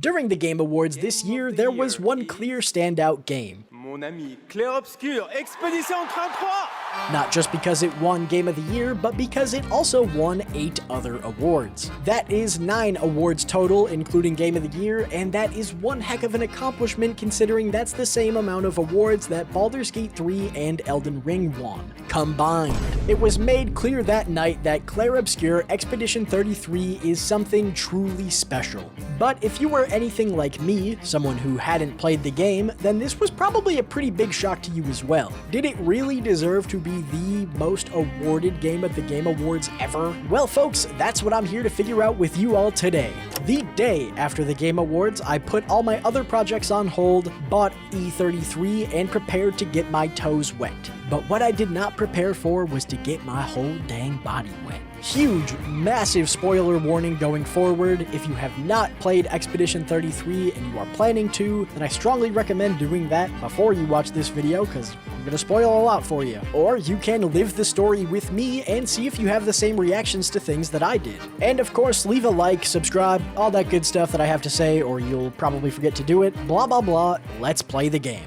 During the Game Awards this year, there was one clear standout game. Mon ami, Clair Obscur, Expédition 33! Not just because it won Game of the Year, but because it also won 8 other awards. That is 9 awards total, including Game of the Year, and that is one heck of an accomplishment considering that's the same amount of awards that Baldur's Gate 3 and Elden Ring won, combined. It was made clear that night that Clair Obscur Expedition 33 is something truly special. But if you were anything like me, someone who hadn't played the game, then this was probably a pretty big shock to you as well. Did it really deserve to be the most awarded game at the Game Awards ever? Well folks, that's what I'm here to figure out with you all today. The day after the Game Awards, I put all my other projects on hold, bought E33, and prepared to get my toes wet. But what I did not prepare for was to get my whole dang body wet. Huge, massive spoiler warning going forward. If you have not played Expedition 33 and you are planning to, then I strongly recommend doing that before you watch this video because I'm gonna spoil a lot for you. Or you can live the story with me and see if you have the same reactions to things that I did. And of course, leave a like, subscribe, all that good stuff that I have to say, or you'll probably forget to do it. Blah blah blah, let's play the game.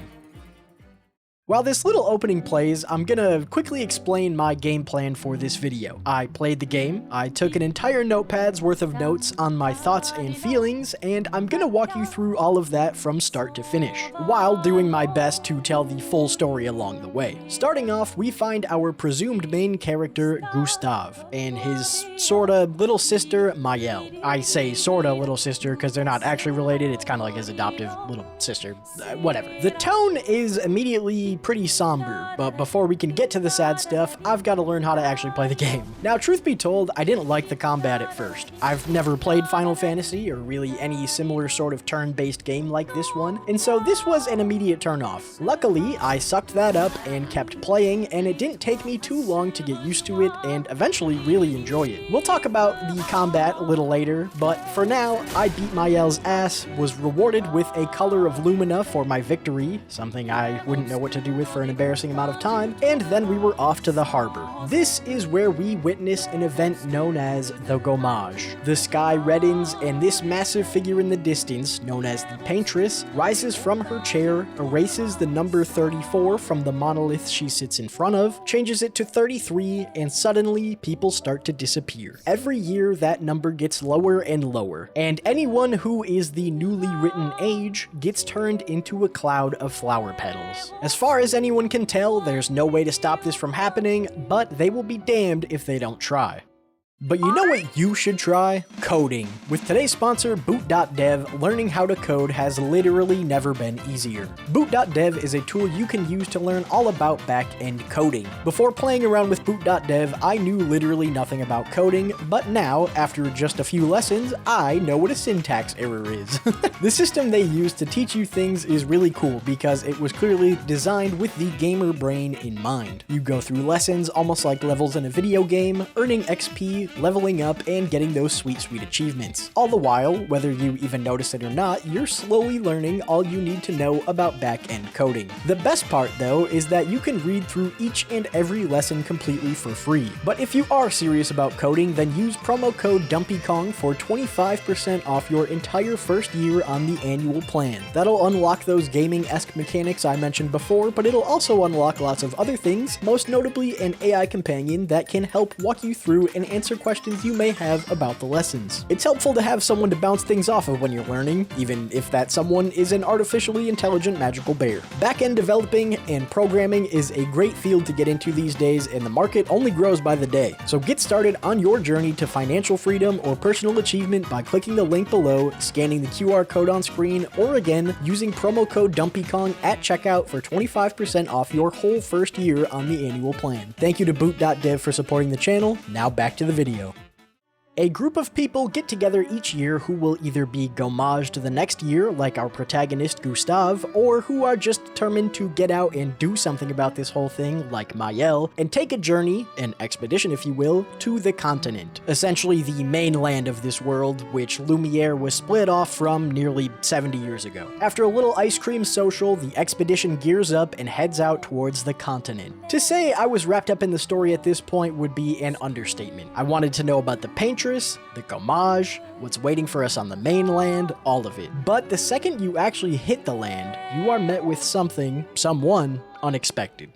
While this little opening plays, I'm gonna quickly explain my game plan for this video. I played the game, I took an entire notepad's worth of notes on my thoughts and feelings, and I'm gonna walk you through all of that from start to finish, while doing my best to tell the full story along the way. Starting off, we find our presumed main character, Gustav, and his sorta little sister, Mayel. I say sorta little sister because they're not actually related, it's kinda like his adoptive little sister, whatever. The tone is immediately pretty somber, but before we can get to the sad stuff, I've got to learn how to actually play the game. Now, truth be told, I didn't like the combat at first. I've never played Final Fantasy or really any similar sort of turn-based game like this one, and so this was an immediate turn-off. Luckily, I sucked that up and kept playing, and it didn't take me too long to get used to it and eventually really enjoy it. We'll talk about the combat a little later, but for now, I beat Mayel's ass, was rewarded with a color of Lumina for my victory, something I wouldn't know what to do with for an embarrassing amount of time, and then we were off to the harbor. This is where we witness an event known as the Gommage. The sky reddens, and this massive figure in the distance, known as the Paintress, rises from her chair, erases the number 34 from the monolith she sits in front of, changes it to 33, and suddenly people start to disappear. Every year that number gets lower and lower, and anyone who is the newly written age gets turned into a cloud of flower petals. As far as anyone can tell, there's no way to stop this from happening, but they will be damned if they don't try. But you know what you should try? Coding. With today's sponsor, Boot.dev, learning how to code has literally never been easier. Boot.dev is a tool you can use to learn all about back-end coding. Before playing around with Boot.dev, I knew literally nothing about coding, but now, after just a few lessons, I know what a syntax error is. The system they use to teach you things is really cool because it was clearly designed with the gamer brain in mind. You go through lessons almost like levels in a video game, earning XP, leveling up, and getting those sweet achievements. All the while, whether you even notice it or not, you're slowly learning all you need to know about back-end coding. The best part, though, is that you can read through each and every lesson completely for free. But if you are serious about coding, then use promo code DumpyKong for 25% off your entire first year on the annual plan. That'll unlock those gaming-esque mechanics I mentioned before, but it'll also unlock lots of other things, most notably an AI companion that can help walk you through and answer questions you may have about the lessons. It's helpful to have someone to bounce things off of when you're learning, even if that someone is an artificially intelligent magical bear. Back-end developing and programming is a great field to get into these days, and the market only grows by the day. So get started on your journey to financial freedom or personal achievement by clicking the link below, scanning the QR code on screen, or again, using promo code DumpyKong at checkout for 25% off your whole first year on the annual plan. Thank you to Boot.dev for supporting the channel. Now back to the video. A group of people get together each year who will either be gommaged the next year, like our protagonist Gustav, or who are just determined to get out and do something about this whole thing, like Mayel, and take a journey, an expedition if you will, to the continent. Essentially the mainland of this world, which Lumiere was split off from nearly 70 years ago. After a little ice cream social, the expedition gears up and heads out towards the continent. To say I was wrapped up in the story at this point would be an understatement. I wanted to know about the Paintress, Paintress, the Gommage, what's waiting for us on the mainland, all of it. But the second you actually hit the land, you are met with someone unexpected.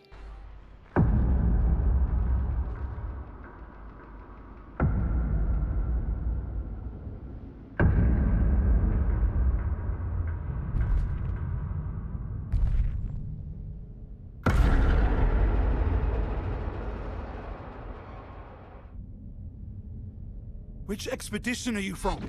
Which expedition are you from?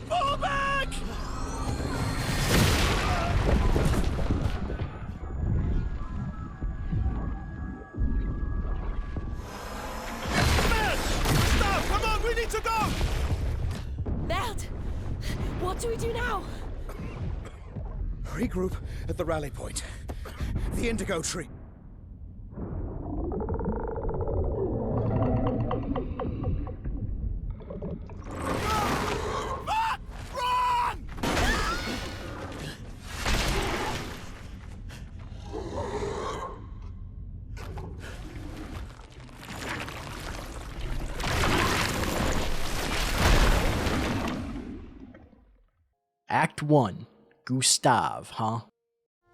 Fall back! Man! Stop! Come on, we need to go! Bert! What do we do now? Regroup at the rally point. The indigo tree. Run! Act 1. Gustav, huh?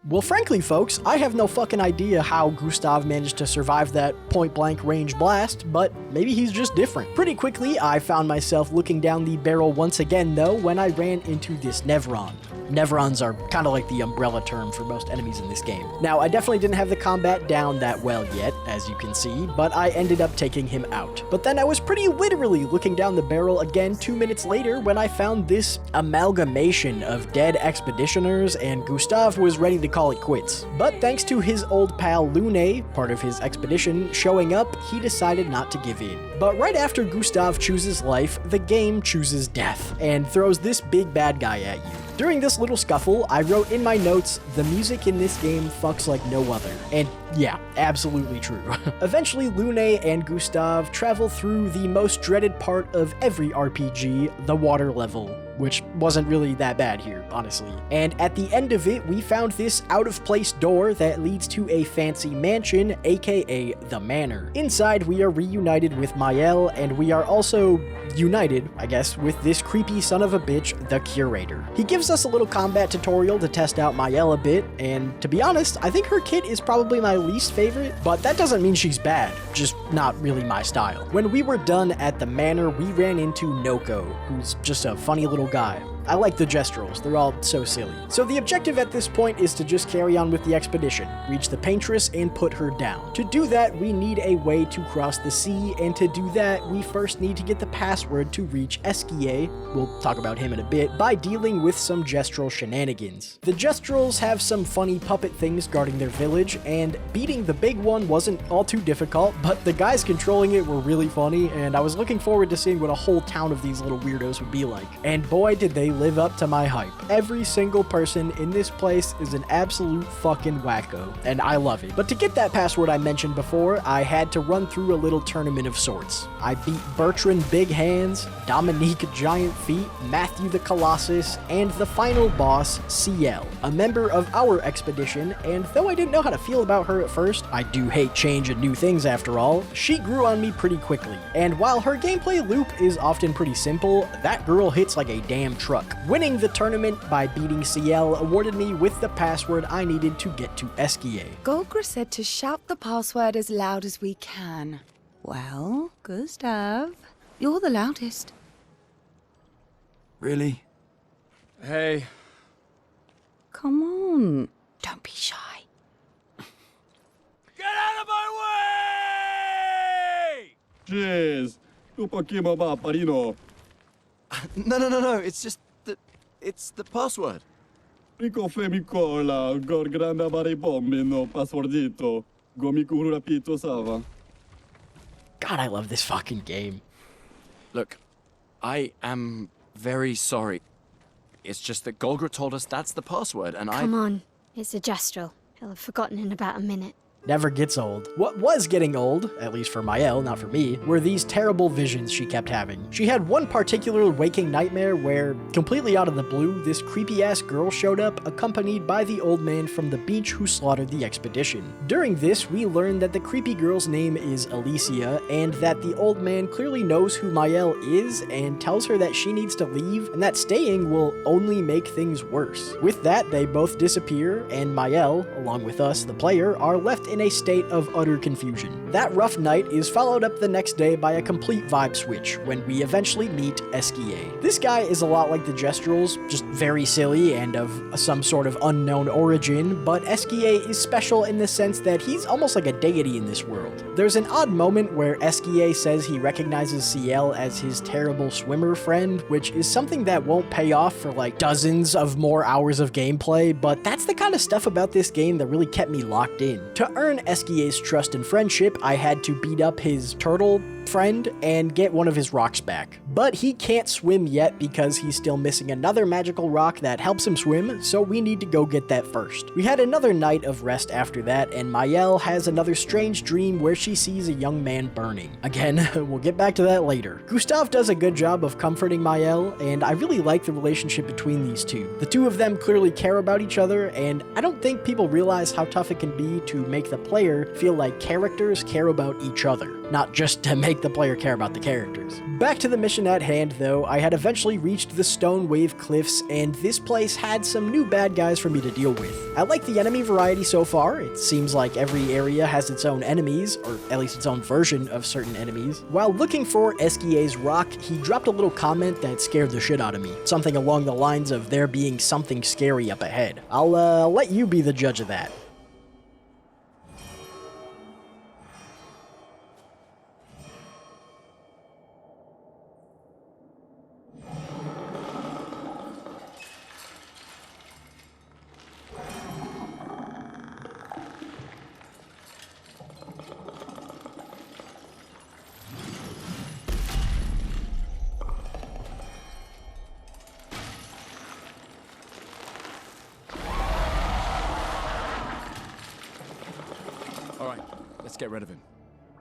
Well, frankly, folks, I have no fucking idea how Gustav managed to survive that point-blank range blast, but maybe he's just different. Pretty quickly, I found myself looking down the barrel once again, though, when I ran into this Nevron. Nevrons are kind of like the umbrella term for most enemies in this game. Now, I definitely didn't have the combat down that well yet, as you can see, but I ended up taking him out. But then I was pretty literally looking down the barrel again 2 minutes later when I found this amalgamation of dead expeditioners, and Gustav was ready to call it quits. But thanks to his old pal Lune, part of his expedition, showing up, he decided not to give in. But right after Gustav chooses life, the game chooses death, and throws this big bad guy at you. During this little scuffle, I wrote in my notes, the music in this game fucks like no other. And yeah, absolutely true. Eventually, Lune and Gustav travel through the most dreaded part of every RPG, the water level, which wasn't really that bad here, honestly. And at the end of it, we found this out-of-place door that leads to a fancy mansion, aka the Manor. Inside, we are reunited with Mael, and we are also united, I guess, with this creepy son of a bitch, the Curator. He gives us a little combat tutorial to test out Mael a bit, and to be honest, I think her kit is probably my least favorite, but that doesn't mean she's bad, just not really my style. When we were done at the Manor, we ran into Noko, who's just a funny little guy. I like the Gestrels, they're all so silly. So the objective at this point is to just carry on with the expedition, reach the Paintress, and put her down. To do that, we need a way to cross the sea, and to do that, we first need to get the password to reach Esquier, we'll talk about him in a bit, by dealing with some Gestrel shenanigans. The Gestrels have some funny puppet things guarding their village, and beating the big one wasn't all too difficult, but the guys controlling it were really funny, and I was looking forward to seeing what a whole town of these little weirdos would be like. And boy, did they live up to my hype. Every single person in this place is an absolute fucking wacko, and I love it. But to get that password I mentioned before, I had to run through a little tournament of sorts. I beat Bertrand Big Hands, Dominique Giant Feet, Matthew the Colossus, and the final boss, CL, a member of our expedition, and though I didn't know how to feel about her at first, I do hate change and new things after all, she grew on me pretty quickly. And while her gameplay loop is often pretty simple, that girl hits like a damn truck. Winning the tournament by beating CL awarded me with the password I needed to get to Esquier. Golgra said to shout the password as loud as we can. Well, Gustav, you're the loudest. Really? Hey. Come on, don't be shy. Get out of my way! Jeez, tu pochino va, parino. No, it's just it's the password. Rico femicola, gor granda vari bombino, passwordito. Gomiku rapito sava. God, I love this fucking game. Look, I am very sorry. It's just that Golgra told us that's the password, and Come on, it's a Gestrel. He'll have forgotten in about a minute. Never gets old. What was getting old, at least for Mael, not for me, were these terrible visions she kept having. She had one particular waking nightmare where, completely out of the blue, this creepy-ass girl showed up accompanied by the old man from the beach who slaughtered the expedition. During this, we learned that the creepy girl's name is Alicia, and that the old man clearly knows who Mael is and tells her that she needs to leave, and that staying will only make things worse. With that, they both disappear, and Mael, along with us, the player, are left in a state of utter confusion. That rough night is followed up the next day by a complete vibe switch when we eventually meet Esquier. This guy is a lot like the Gestrels, just very silly and of some sort of unknown origin, but Esquier is special in the sense that he's almost like a deity in this world. There's an odd moment where Esquier says he recognizes Ciel as his terrible swimmer friend, which is something that won't pay off for like dozens of more hours of gameplay, but that's the kind of stuff about this game that really kept me locked in. To earn Esquier's trust and friendship, I had to beat up his turtle friend and get one of his rocks back. But he can't swim yet because he's still missing another magical rock that helps him swim, so we need to go get that first. We had another night of rest after that, and Mael has another strange dream where she sees a young man burning. Again, we'll get back to that later. Gustav does a good job of comforting Mael, and I really like the relationship between these two. The two of them clearly care about each other, and I don't think people realize how tough it can be to make the player feel like characters care about each other, not just to make the player care about the characters. Back to the mission at hand though, I had eventually reached the Stone Wave Cliffs, and this place had some new bad guys for me to deal with. I like the enemy variety so far. It seems like every area has its own enemies, or at least its own version of certain enemies. While looking for Esquier's rock, he dropped a little comment that scared the shit out of me. Something along the lines of there being something scary up ahead. I'll let you be the judge of that. All right, let's get rid of him.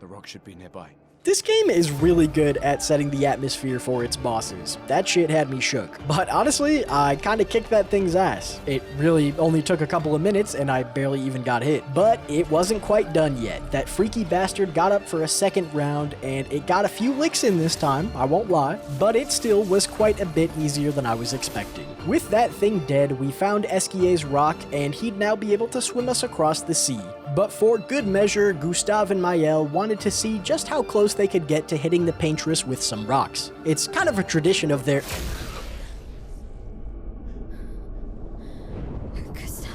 The rock should be nearby. This game is really good at setting the atmosphere for its bosses. That shit had me shook. But honestly, I kinda kicked that thing's ass. It really only took a couple of minutes and I barely even got hit. But it wasn't quite done yet. That freaky bastard got up for a second round and it got a few licks in this time, I won't lie. But it still was quite a bit easier than I was expecting. With that thing dead, we found Esquier's rock and he'd now be able to swim us across the sea. But for good measure, Gustav and Mael wanted to see just how close they could get to hitting the paintress with some rocks. It's kind of a tradition of their... Gustav.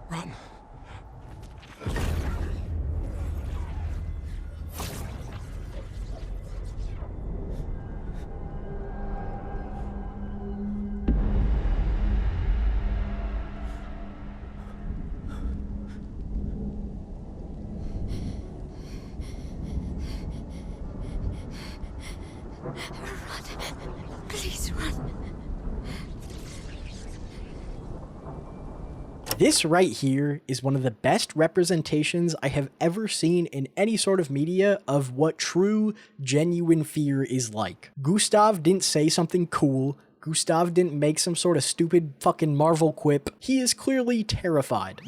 Run. Run. Please run. This right here is one of the best representations I have ever seen in any sort of media of what true, genuine fear is like. Gustav didn't say something cool. Gustav didn't make some sort of stupid fucking Marvel quip. He is clearly terrified.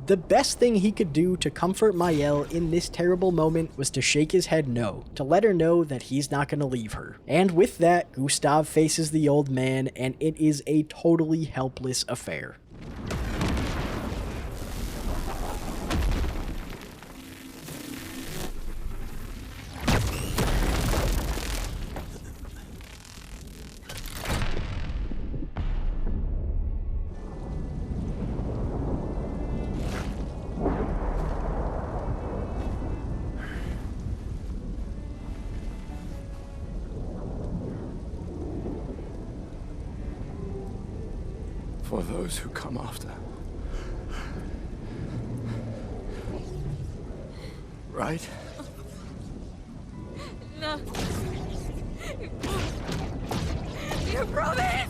The best thing he could do to comfort Mael in this terrible moment was to shake his head no, to let her know that he's not gonna leave her. And with that, Gustav faces the old man, and it is a totally helpless affair. For those who come after. Right? No. You promised!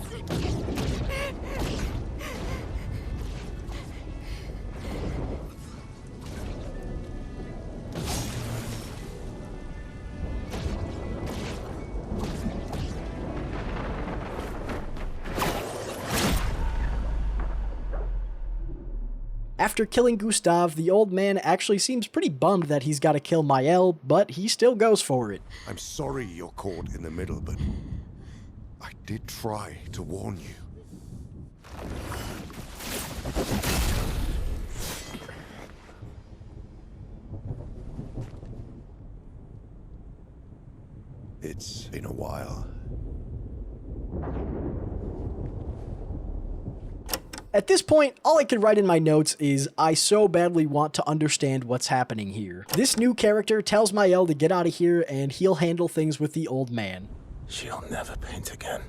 After killing Gustav, the old man actually seems pretty bummed that he's gotta kill Mael, but he still goes for it. I'm sorry you're caught in the middle, but I did try to warn you. It's been a while. At this point, all I could write in my notes is, I so badly want to understand what's happening here. This new character tells Mael to get out of here and he'll handle things with the old man. She'll never paint again.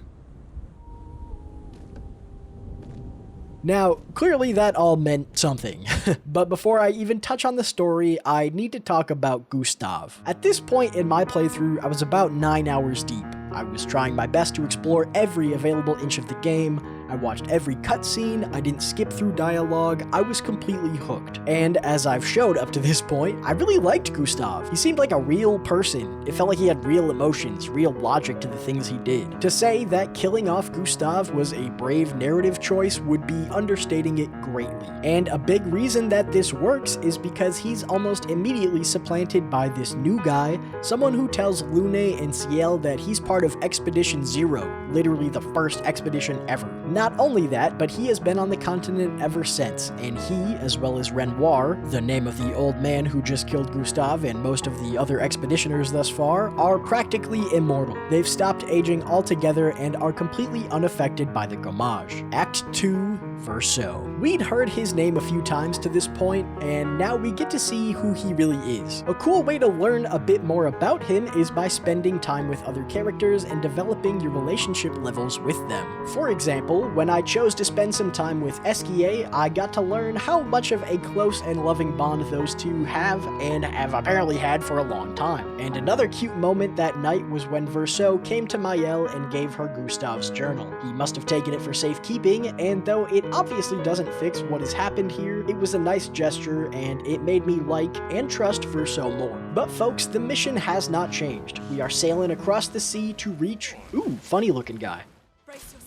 Now, clearly that all meant something, but before I even touch on the story, I need to talk about Gustav. At this point in my playthrough, I was about 9 hours deep. I was trying my best to explore every available inch of the game. I watched every cutscene, I didn't skip through dialogue, I was completely hooked. And as I've showed up to this point, I really liked Gustav. He seemed like a real person. It felt like he had real emotions, real logic to the things he did. To say that killing off Gustav was a brave narrative choice would be understating it greatly. And a big reason that this works is because he's almost immediately supplanted by this new guy, someone who tells Lune and Ciel that he's part of Expedition Zero, literally the first expedition ever. Not only that, but he has been on the continent ever since, and he, as well as Renoir, the name of the old man who just killed Gustav and most of the other expeditioners thus far, are practically immortal. They've stopped aging altogether and are completely unaffected by the gommage. Act 2, Verso. We'd heard his name a few times to this point, and now we get to see who he really is. A cool way to learn a bit more about him is by spending time with other characters and developing your relationship levels with them. For example, when I chose to spend some time with Esquier, I got to learn how much of a close and loving bond those two have, and have apparently had for a long time. And another cute moment that night was when Verso came to Mael and gave her Gustav's journal. He must have taken it for safekeeping, and though it obviously doesn't fix what has happened here, it was a nice gesture, and it made me like and trust Verso more. But folks, the mission has not changed. We are sailing across the sea to reach... Ooh, funny looking guy. Brace yourselves.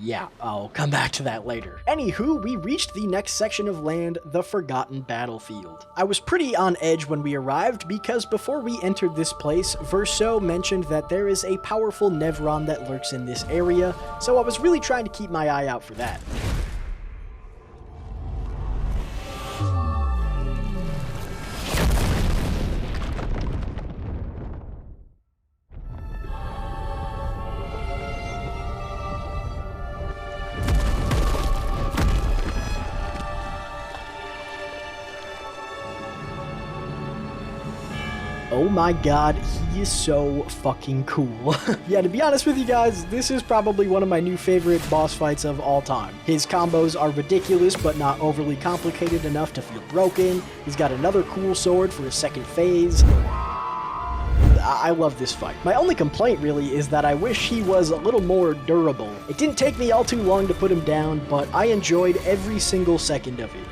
Yeah, I'll come back to that later. Anywho, we reached the next section of land, the Forgotten Battlefield. I was pretty on edge when we arrived because before we entered this place, Verso mentioned that there is a powerful Nevron that lurks in this area, so I was really trying to keep my eye out for that. Oh my god, he is so fucking cool. Yeah, to be honest with you guys, this is probably one of my new favorite boss fights of all time. His combos are ridiculous, but not overly complicated enough to feel broken. He's got another cool sword for his second phase. I love this fight. My only complaint really is that I wish he was a little more durable. It didn't take me all too long to put him down, but I enjoyed every single second of it.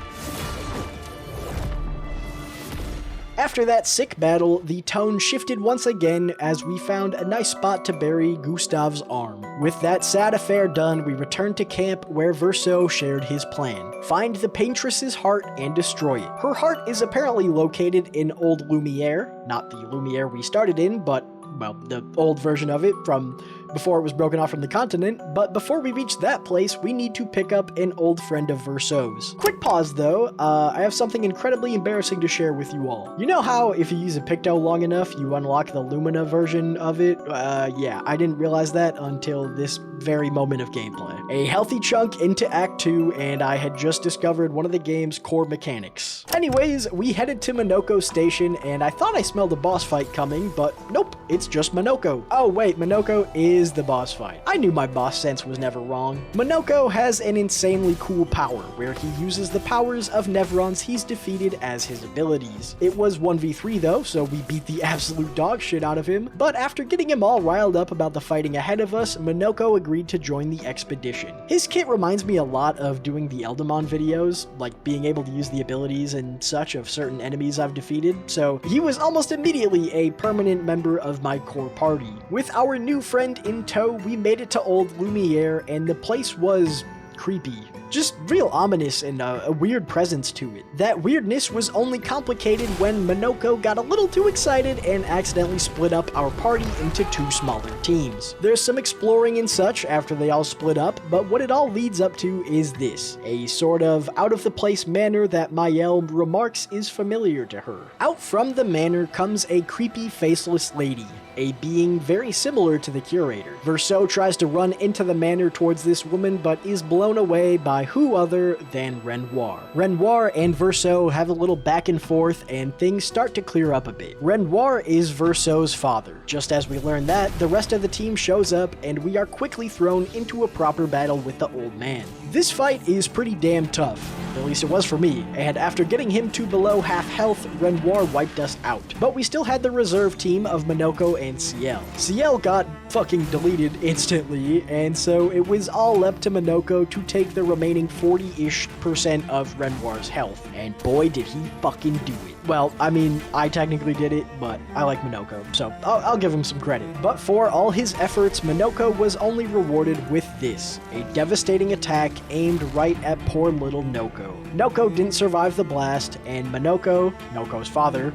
After that sick battle, the tone shifted once again as we found a nice spot to bury Gustav's arm. With that sad affair done, we returned to camp where Verso shared his plan. Find the Paintress's heart and destroy it. Her heart is apparently located in Old Lumiere, not the Lumiere we started in, but, well, the old version of it from before it was broken off from the continent, but before we reach that place, we need to pick up an old friend of Verso's. Quick pause though, I have something incredibly embarrassing to share with you all. You know how if you use a Picto long enough, you unlock the Lumina version of it? Yeah, I didn't realize that until this very moment of gameplay. A healthy chunk into Act 2, and I had just discovered one of the game's core mechanics. Anyways, we headed to Minoko Station, and I thought I smelled a boss fight coming, but nope, it's just Minoko. Oh wait, Minoko is is the boss fight. I knew my boss sense was never wrong. Monoko has an insanely cool power where he uses the powers of Nevrons he's defeated as his abilities. It was 1v3 though, so we beat the absolute dog shit out of him, but after getting him all riled up about the fighting ahead of us, Monoko agreed to join the expedition. His kit reminds me a lot of doing the Eldamon videos, like being able to use the abilities and such of certain enemies I've defeated, so he was almost immediately a permanent member of my core party. With our new friend in tow, we made it to Old Lumiere, and the place was creepy. Just real ominous and a weird presence to it. That weirdness was only complicated when Monoko got a little too excited and accidentally split up our party into two smaller teams. There's some exploring and such after they all split up, but what it all leads up to is this, a sort of out-of-the-place manor that Mayel remarks is familiar to her. Out from the manor comes a creepy faceless lady, a being very similar to the curator. Verso tries to run into the manor towards this woman, but is blown away by who other than Renoir. Renoir and Verso have a little back and forth, and things start to clear up a bit. Renoir is Verso's father. Just as we learn that, the rest of the team shows up, and we are quickly thrown into a proper battle with the old man. This fight is pretty damn tough, at least it was for me, and after getting him to below half health, Renoir wiped us out. But we still had the reserve team of Monoko and Ciel. Ciel got fucking deleted instantly, and so it was all up to Monoko to take the remaining 40-ish% of Renoir's health, and boy did he fucking do it. Well, I mean, I technically did it, but I like Monoko, so I'll give him some credit. But for all his efforts, Monoko was only rewarded with this, a devastating attack aimed right at poor little Noko. Noko didn't survive the blast, and Monoko, Noko's father,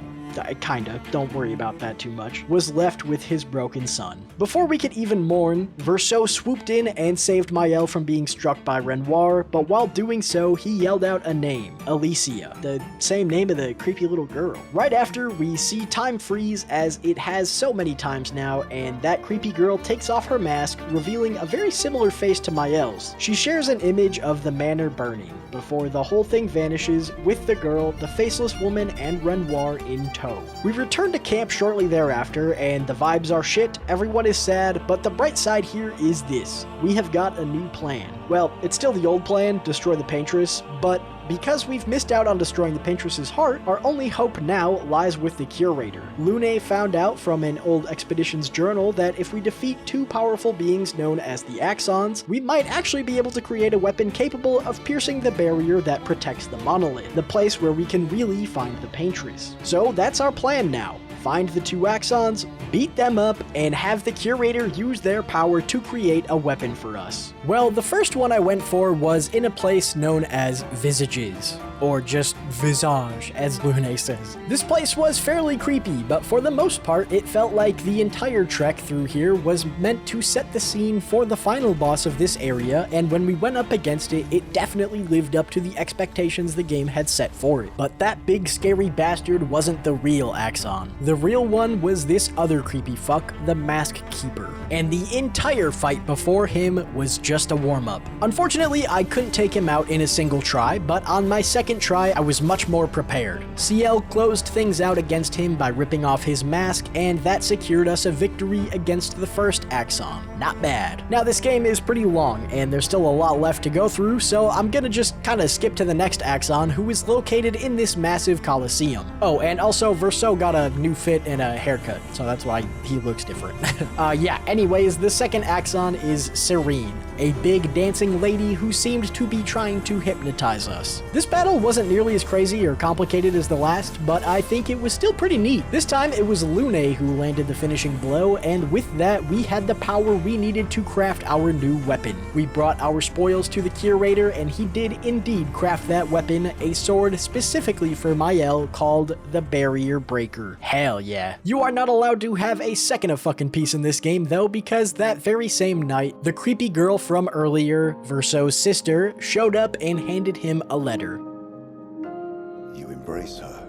kinda, don't worry about that too much, was left with his broken son. Before we could even mourn, Verso swooped in and saved Mayel from being struck by Renoir, but while doing so, he yelled out a name, Alicia, the same name of the creepy little girl. Right after, we see time freeze as it has so many times now, and that creepy girl takes off her mask, revealing a very similar face to Mayel's. She shares an image of the manor burning, before the whole thing vanishes with the girl, the faceless woman, and Renoir in tow. We return to camp shortly thereafter, and the vibes are shit, everyone is sad, but the bright side here is this. We have got a new plan. Well, it's still the old plan, destroy the Paintress, but because we've missed out on destroying the Paintress's heart, our only hope now lies with the Curator. Lune found out from an old expedition's journal that if we defeat two powerful beings known as the Axons, we might actually be able to create a weapon capable of piercing the barrier that protects the monolith, the place where we can really find the Paintress. So that's our plan now. Find the two Axons, beat them up, and have the Curator use their power to create a weapon for us. Well, the first one I went for was in a place known as Visages, or just Visage, as Lune says. This place was fairly creepy, but for the most part, it felt like the entire trek through here was meant to set the scene for the final boss of this area, and when we went up against it, it definitely lived up to the expectations the game had set for it. But that big scary bastard wasn't the real Axon. The real one was this other creepy fuck, the Mask Keeper, and the entire fight before him was just a warm-up. Unfortunately, I couldn't take him out in a single try, but on my second try, I was much more prepared. Ciel closed things out against him by ripping off his mask, and that secured us a victory against the first Axon. Not bad. Now, this game is pretty long, and there's still a lot left to go through, so I'm gonna just kinda skip to the next Axon, who is located in this massive coliseum. Oh, and also, Verso got a new fit and a haircut, so that's why he looks different. Yeah, anyways, the second Axon is Serene, a big dancing lady who seemed to be trying to hypnotize us. This battle wasn't nearly as crazy or complicated as the last, but I think it was still pretty neat. This time it was Lune who landed the finishing blow, and with that we had the power we needed to craft our new weapon. We brought our spoils to the Curator, and he did indeed craft that weapon, a sword specifically for Mayel called the Barrier Breaker. Hell yeah. You are not allowed to have a second of fucking peace in this game though, because that very same night, the creepy girl from earlier, Verso's sister, showed up and handed him a letter. You embrace her.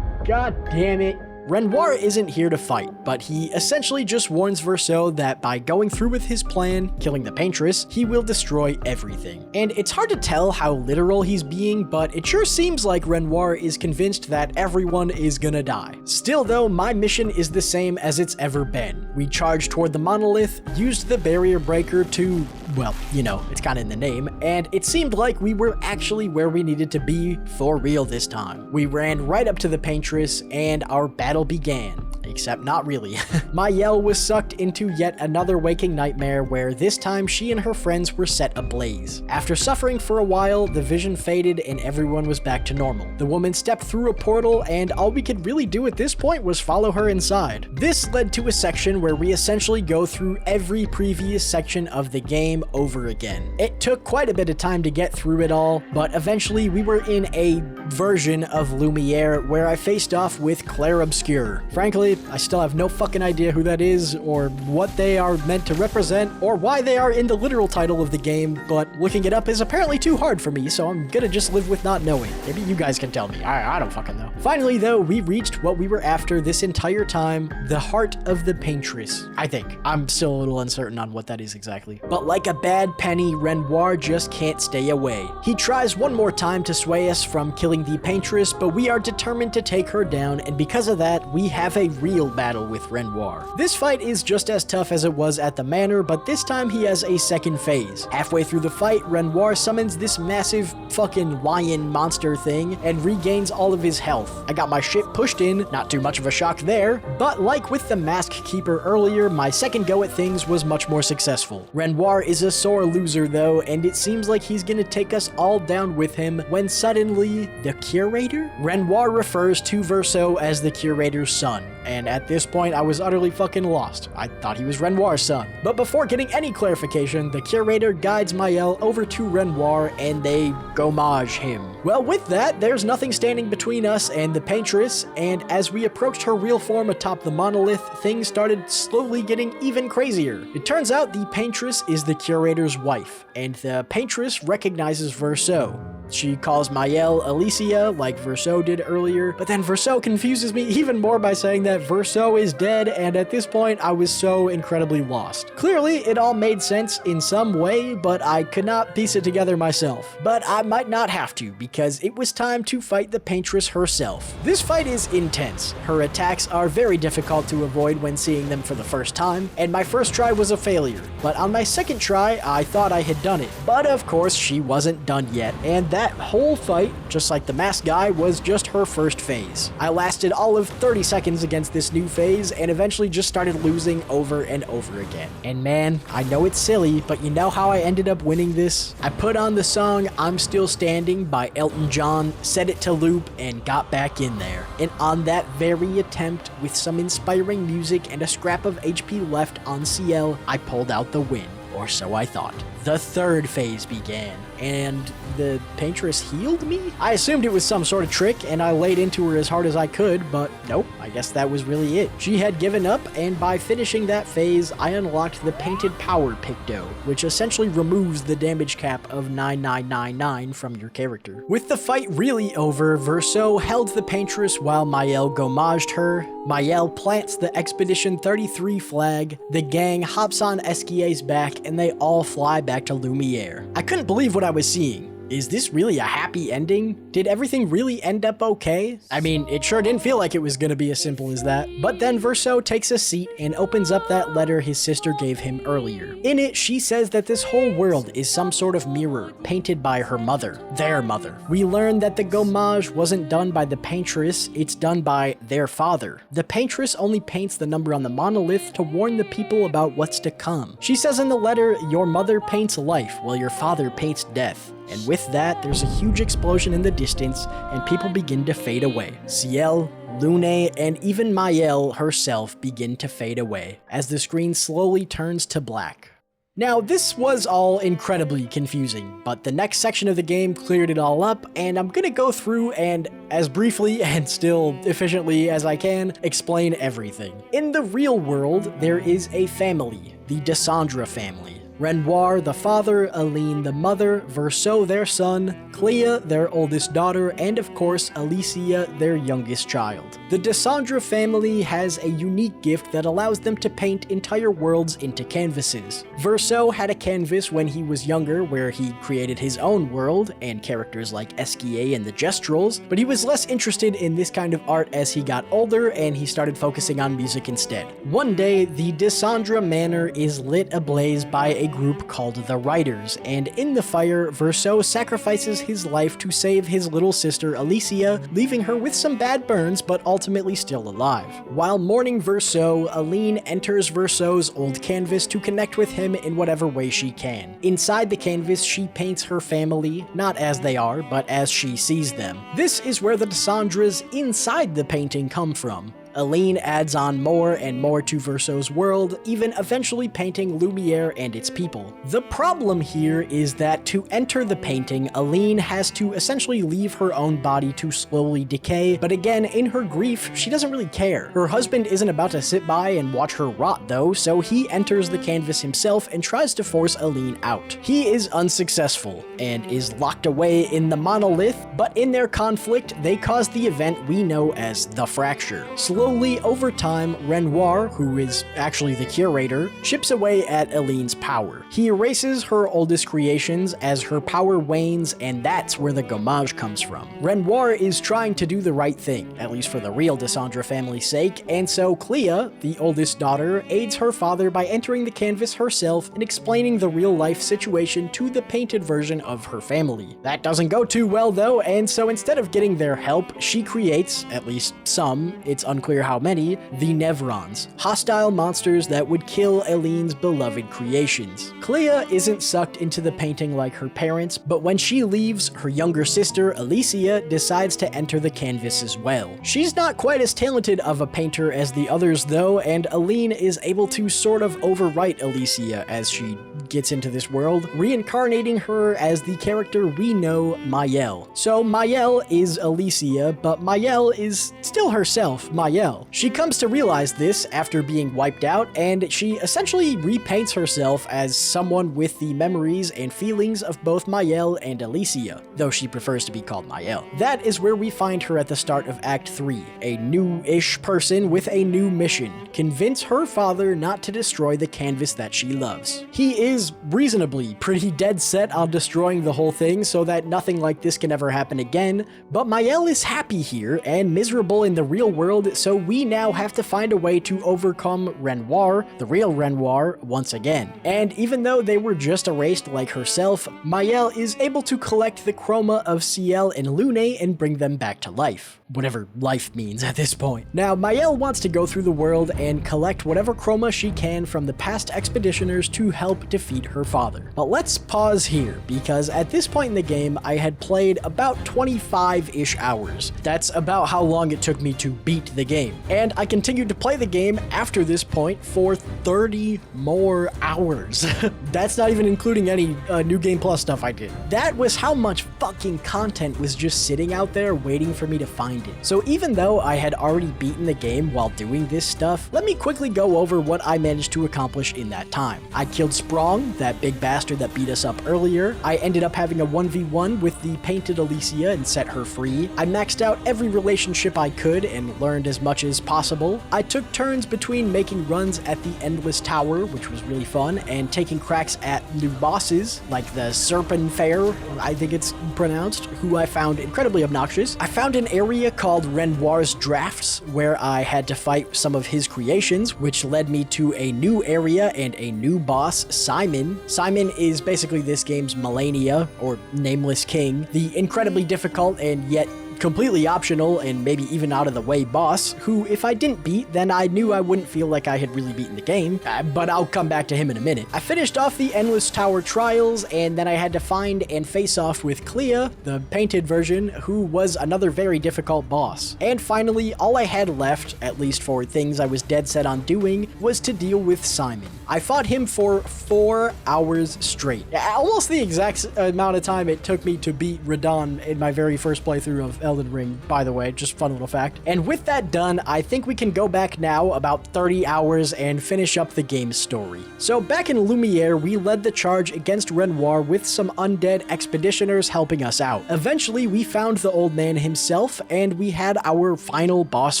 God damn it. Renoir isn't here to fight, but he essentially just warns Verso that by going through with his plan, killing the Paintress, he will destroy everything. And it's hard to tell how literal he's being, but it sure seems like Renoir is convinced that everyone is gonna die. Still though, my mission is the same as it's ever been. We charged toward the monolith, used the barrier breaker to, well, you know, it's kinda in the name, and it seemed like we were actually where we needed to be for real this time. We ran right up to the Paintress, and our battle began. Except not really. Mayel was sucked into yet another waking nightmare where this time she and her friends were set ablaze. After suffering for a while, the vision faded and everyone was back to normal. The woman stepped through a portal and all we could really do at this point was follow her inside. This led to a section where we essentially go through every previous section of the game over again. It took quite a bit of time to get through it all, but eventually we were in a version of Lumiere where I faced off with Clair Obscur. Frankly, I still have no fucking idea who that is, or what they are meant to represent, or why they are in the literal title of the game, but looking it up is apparently too hard for me, so I'm gonna just live with not knowing. Maybe you guys can tell me. I don't fucking know. Finally, though, we reached what we were after this entire time, the heart of the Paintress. I think. I'm still a little uncertain on what that is exactly. But like a bad penny, Renoir just can't stay away. He tries one more time to sway us from killing the Paintress, but we are determined to take her down, and because of that, we have a real battle with Renoir. This fight is just as tough as it was at the manor, but this time he has a second phase. Halfway through the fight, Renoir summons this massive fucking lion monster thing and regains all of his health. I got my shit pushed in, not too much of a shock there, but like with the Mask Keeper earlier, my second go at things was much more successful. Renoir is a sore loser though, and it seems like he's gonna take us all down with him when suddenly, the Curator? Renoir refers to Verso as the Curator's son, and at this point I was utterly fucking lost. I thought he was Renoir's son. But before getting any clarification, the Curator guides Mayel over to Renoir and they gommage him. Well, with that, there's nothing standing between us and the Paintress, and as we approached her real form atop the monolith, things started slowly getting even crazier. It turns out the Paintress is the Curator's wife, and the Paintress recognizes Verso. She calls Mayel Alicia like Verso did earlier, but then Verso confuses me even more by saying that Verso is dead, and at this point I was so incredibly lost. Clearly, it all made sense in some way, but I could not piece it together myself. But I might not have to, because it was time to fight the Paintress herself. This fight is intense. Her attacks are very difficult to avoid when seeing them for the first time, and my first try was a failure. But on my second try, I thought I had done it. But of course, she wasn't done yet, and that whole fight, just like the masked guy, was just her first phase. I lasted all of 30 seconds against this new phase, and eventually just started losing over and over again. And man, I know it's silly, but you know how I ended up winning this? I put on the song I'm Still Standing by Elton John, set it to loop, and got back in there. And on that very attempt, with some inspiring music and a scrap of HP left on CL, I pulled out the win. Or so I thought. The third phase began, and the Paintress healed me? I assumed it was some sort of trick, and I laid into her as hard as I could, but nope, I guess that was really it. She had given up, and by finishing that phase, I unlocked the Painted Power Picto, which essentially removes the damage cap of 9999 from your character. With the fight really over, Verso held the Paintress while Mayel gommaged her. Mayel plants the Expedition 33 flag, the gang hops on Esquia's back, and they all fly back to Lumiere. I couldn't believe what I was seeing. Is this really a happy ending? Did everything really end up okay? I mean, it sure didn't feel like it was gonna be as simple as that. But then Verso takes a seat and opens up that letter his sister gave him earlier. In it, she says that this whole world is some sort of mirror, painted by her mother, their mother. We learn that the gommage wasn't done by the Paintress, it's done by their father. The Paintress only paints the number on the monolith to warn the people about what's to come. She says in the letter, your mother paints life while your father paints death. And with that, there's a huge explosion in the distance, and people begin to fade away. Ciel, Lune, and even Mayel herself begin to fade away, as the screen slowly turns to black. Now, this was all incredibly confusing, but the next section of the game cleared it all up, and I'm gonna go through and, as briefly and still efficiently as I can, explain everything. In the real world, there is a family, the Desandra family. Renoir the father, Aline the mother, Verso their son, Clea, their oldest daughter, and of course Alicia, their youngest child. The Desandra family has a unique gift that allows them to paint entire worlds into canvases. Verso had a canvas when he was younger where he created his own world and characters like Esquier and the Gestrels, but he was less interested in this kind of art as he got older and he started focusing on music instead. One day, the Desandra Manor is lit ablaze by a group called the Riders, and in the fire, Verso sacrifices his life to save his little sister Alicia, leaving her with some bad burns but ultimately still alive. While mourning Verso, Aline enters Verso's old canvas to connect with him in whatever way she can. Inside the canvas, she paints her family, not as they are, but as she sees them. This is where the Desandras inside the painting come from. Aline adds on more and more to Verso's world, even eventually painting Lumiere and its people. The problem here is that to enter the painting, Aline has to essentially leave her own body to slowly decay, but again, in her grief, she doesn't really care. Her husband isn't about to sit by and watch her rot though, so he enters the canvas himself and tries to force Aline out. He is unsuccessful, and is locked away in the monolith, but in their conflict, they cause the event we know as the Fracture. Slowly, over time, Renoir, who is actually the curator, chips away at Aline's power. He erases her oldest creations as her power wanes, and that's where the gommage comes from. Renoir is trying to do the right thing, at least for the real Desandra family's sake, and so Clea, the oldest daughter, aids her father by entering the canvas herself and explaining the real-life situation to the painted version of her family. That doesn't go too well though, and so instead of getting their help, she creates, at least some, it's unclear how many, the Nevrons, hostile monsters that would kill Aline's beloved creations. Clea isn't sucked into the painting like her parents, but when she leaves, her younger sister, Alicia, decides to enter the canvas as well. She's not quite as talented of a painter as the others though, and Aline is able to sort of overwrite Alicia as she gets into this world, reincarnating her as the character we know, Mayel. So Mayel is Alicia, but Mayel is still herself, Mayel. She comes to realize this after being wiped out, and she essentially repaints herself as someone with the memories and feelings of both Mayel and Alicia, though she prefers to be called Mayel. That is where we find her at the start of Act 3, a new-ish person with a new mission: convince her father not to destroy the canvas that she loves. He is reasonably pretty dead set on destroying the whole thing so that nothing like this can ever happen again, but Mayel is happy here and miserable in the real world, so we now have to find a way to overcome Renoir, the real Renoir, once again. And even though they were just erased like herself, Mayel is able to collect the chroma of Ciel and Lune and bring them back to life. Whatever life means at this point. Now, Mayel wants to go through the world and collect whatever chroma she can from the past expeditioners to help defeat her father. But let's pause here, because at this point in the game, I had played about 25-ish hours. That's about how long it took me to beat the game. And I continued to play the game after this point for 30 more hours. That's not even including any New Game Plus stuff I did. That was how much fucking content was just sitting out there waiting for me to find it. So even though I had already beaten the game while doing this stuff, let me quickly go over what I managed to accomplish in that time. I killed Sprong, that big bastard that beat us up earlier. I ended up having a 1v1 with the painted Alicia and set her free. I maxed out every relationship I could and learned as much as possible. I took turns between making runs at the Endless Tower, which was really fun, and taking cracks at new bosses, like the Serpent Fair, I think it's pronounced, who I found incredibly obnoxious. I found an area called Renoir's Drafts, where I had to fight some of his creations, which led me to a new area and a new boss, Simon. Simon is basically this game's Melania, or Nameless King, the incredibly difficult and yet completely optional and maybe even out of the way boss, who if I didn't beat, then I knew I wouldn't feel like I had really beaten the game, but I'll come back to him in a minute. I finished off the Endless Tower trials, and then I had to find and face off with Clea, the painted version, who was another very difficult boss. And finally, all I had left, at least for things I was dead set on doing, was to deal with Simon. I fought him for 4 hours straight, almost the exact amount of time it took me to beat Radon in my very first playthrough of Elden Ring, by the way, just fun little fact. And with that done, I think we can go back now about 30 hours and finish up the game's story. So back in Lumiere, we led the charge against Renoir with some undead expeditioners helping us out. Eventually, we found the old man himself, and we had our final boss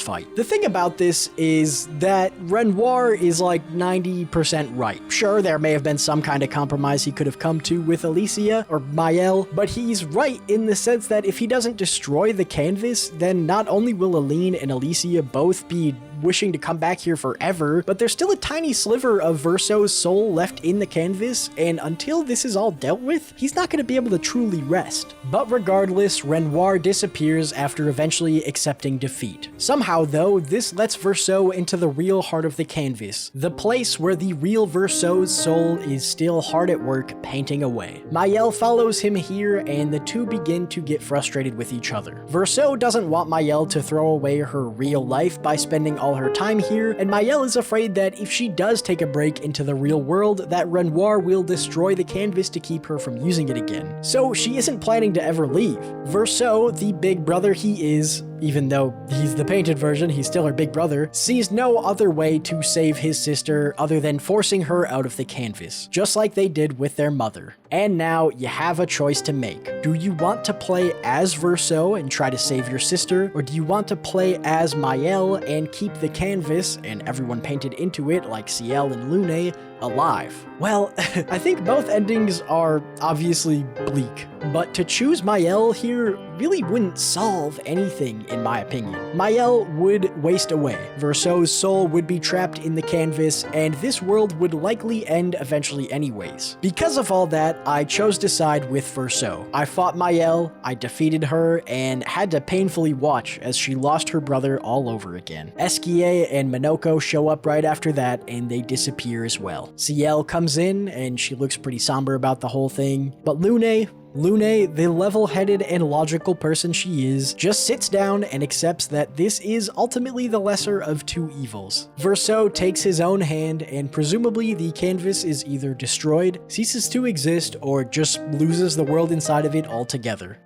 fight. The thing about this is that Renoir is like 90% right. Sure, there may have been some kind of compromise he could have come to with Alicia or Mael, but he's right in the sense that if he doesn't destroy the canvas, then not only will Aline and Alicia both be wishing to come back here forever, but there's still a tiny sliver of Verso's soul left in the canvas, and until this is all dealt with, he's not going to be able to truly rest. But regardless, Renoir disappears after eventually accepting defeat. Somehow though, this lets Verso into the real heart of the canvas, the place where the real Verso's soul is still hard at work painting away. Mael follows him here, and the two begin to get frustrated with each other. Verso doesn't want Mael to throw away her real life by spending all her time here, and Mael is afraid that if she does take a break into the real world, that Renoir will destroy the canvas to keep her from using it again. So she isn't planning to ever leave. Verso, the big brother he is, even though he's the painted version, he's still her big brother, sees no other way to save his sister other than forcing her out of the canvas, just like they did with their mother. And now you have a choice to make. Do you want to play as Verso and try to save your sister, or do you want to play as Mael and keep the canvas, and everyone painted into it like Ciel and Lune, alive? Well, I think both endings are obviously bleak, but to choose Mael here really wouldn't solve anything in my opinion. Mael would waste away, Verso's soul would be trapped in the canvas, and this world would likely end eventually anyways. Because of all that, I chose to side with Verso. I fought Mael, I defeated her, and had to painfully watch as she lost her brother all over again. Esquier and Minoko show up right after that, and they disappear as well. Ciel comes in, and she looks pretty somber about the whole thing, but Lune, the level-headed and logical person she is, just sits down and accepts that this is ultimately the lesser of two evils. Verso takes his own hand, and presumably the canvas is either destroyed, ceases to exist, or just loses the world inside of it altogether.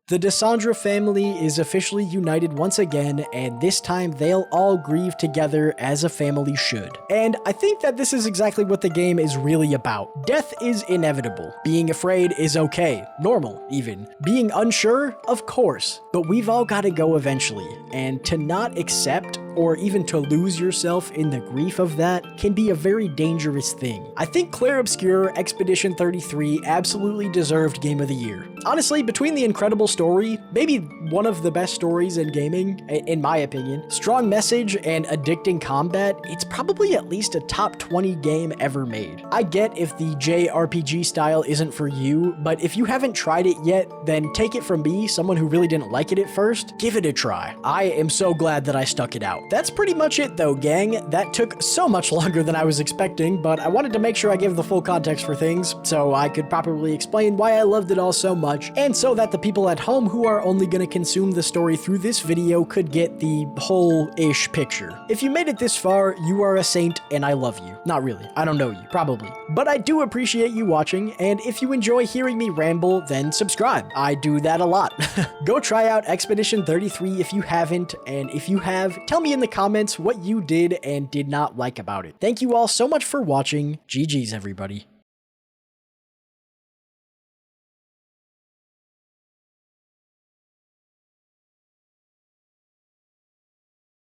The Desandra family is officially united once again, and this time they'll all grieve together as a family should. And I think that this is exactly what the game is really about. Death is inevitable. Being afraid is okay, normal even. Being unsure, of course, but we've all got to go eventually, and to not accept or even to lose yourself in the grief of that can be a very dangerous thing. I think Clair Obscur Expedition 33 absolutely deserved Game of the Year. Honestly, between the incredible story, maybe one of the best stories in gaming, in my opinion, strong message, and addicting combat, it's probably at least a top 20 game ever made. I get if the JRPG style isn't for you, but if you haven't tried it yet, then take it from me, someone who really didn't like it at first, give it a try. I am so glad that I stuck it out. That's pretty much it though, gang. That took so much longer than I was expecting, but I wanted to make sure I gave the full context for things, so I could properly explain why I loved it all so much, and so that the people at home who are only gonna consume the story through this video could get the whole-ish picture. If you made it this far, you are a saint, and I love you. Not really. I don't know you. Probably. But I do appreciate you watching, and if you enjoy hearing me ramble, then subscribe. I do that a lot. Go try out Expedition 33 if you haven't, and if you have, tell me in the comments what you did and did not like about it. Thank you all so much for watching. GG's, everybody.